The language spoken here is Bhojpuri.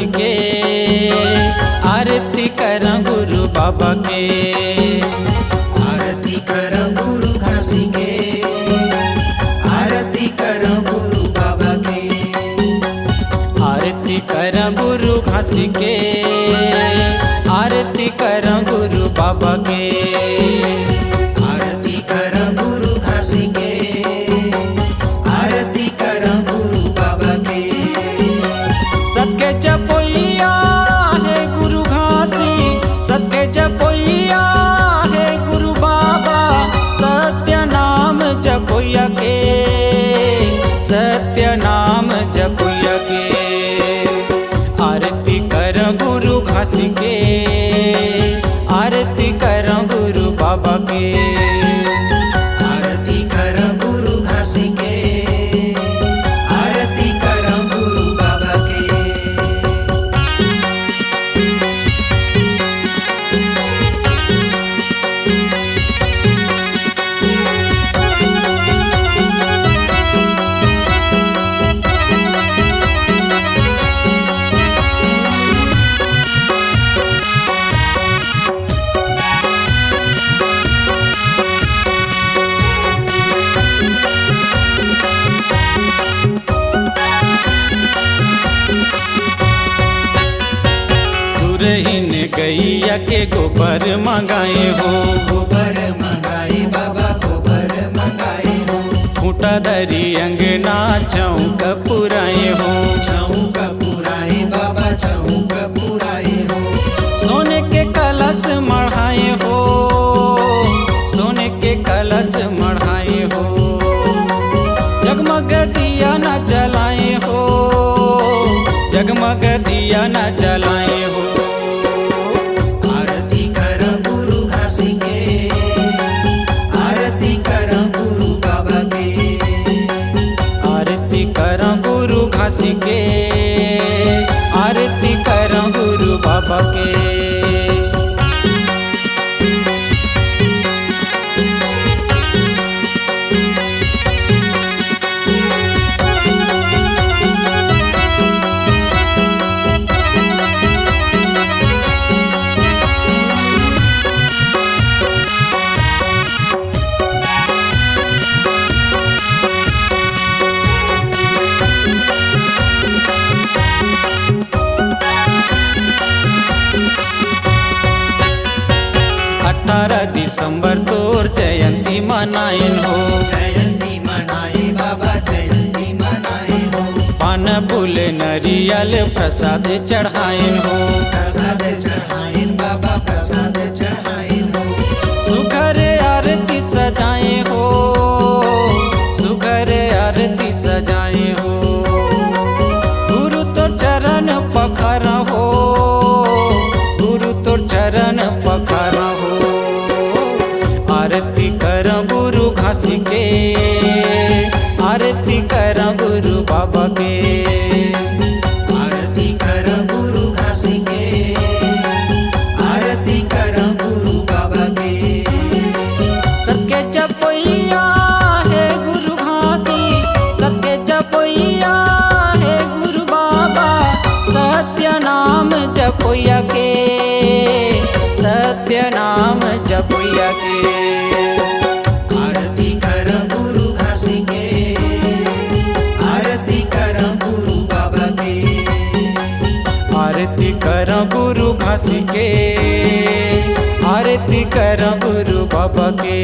के आरती करं गुरु बाबा के। आरती करं गुरु घासी के, आरती करं गुरु बाबा के। आरती करं गुरु घासी के, आरती करं गुरु बाबा के। आरती करं गुरु घासी के, आरती करं गुरु बाबा के। सत्य जपोइया है गुरु घासी, सत्य जपोइया है गुरु बाबा। सत्य नाम जपोइया के, सत्य नाम जपोइया के। आरती करं गुरु घासी के, आरती करं गुरु बाबा के। आरती करं गुरु घासी के, आरती करं गुरु बाबा के। सुरहीन गैया के गोबर मंगाए हो, गोबर मंगाए बाबा, गोबर मंगाए हो। खूंटा धरी अंगना चौक पुराए हो। चौक पुराए बाबा, चौक पुराए हो। सोने के कलश मढ़ाए हो, सोने के कलश मढ़ाए हो। जगमग दिया न जलाए हो, जगमग दिया न जलाए हो। आरती करं गुरु घासी के, आरती करं गुरु बाबा के। आरती करं गुरु घासी के, आरती करं गुरु बाबा के। दिसंबर तोर जयंती मनाइन हो, जयंती मनाए बाबा, जयंती मनाए हो। पान फूल नरियल प्रसाद चढ़ाइन हो, प्रसाद चढ़ाइन बाबा, प्रसाद चढ़ाइन हो। सुघर आरती सजाए हो, सुघर आरती सजाए हो। गुरु तो चरण पखर हो, गुरु तो चरण पखर हो। आरती करं गुरु घासी के, आरती करं गुरु बाबा के। आरती करं गुरु घासी के, आरती करं गुरु बाबा के। सत्य जपोइया है गुरु घासी, सत्य जपोइया है गुरु बाबा। सत्य नाम जपोइया के, सत्य नाम जपोइया के। आरती करं गुरु घासी के, आरती करं गुरु बाबा के। आरती करं गुरु घासी के, आरती करं गुरु बाबा के।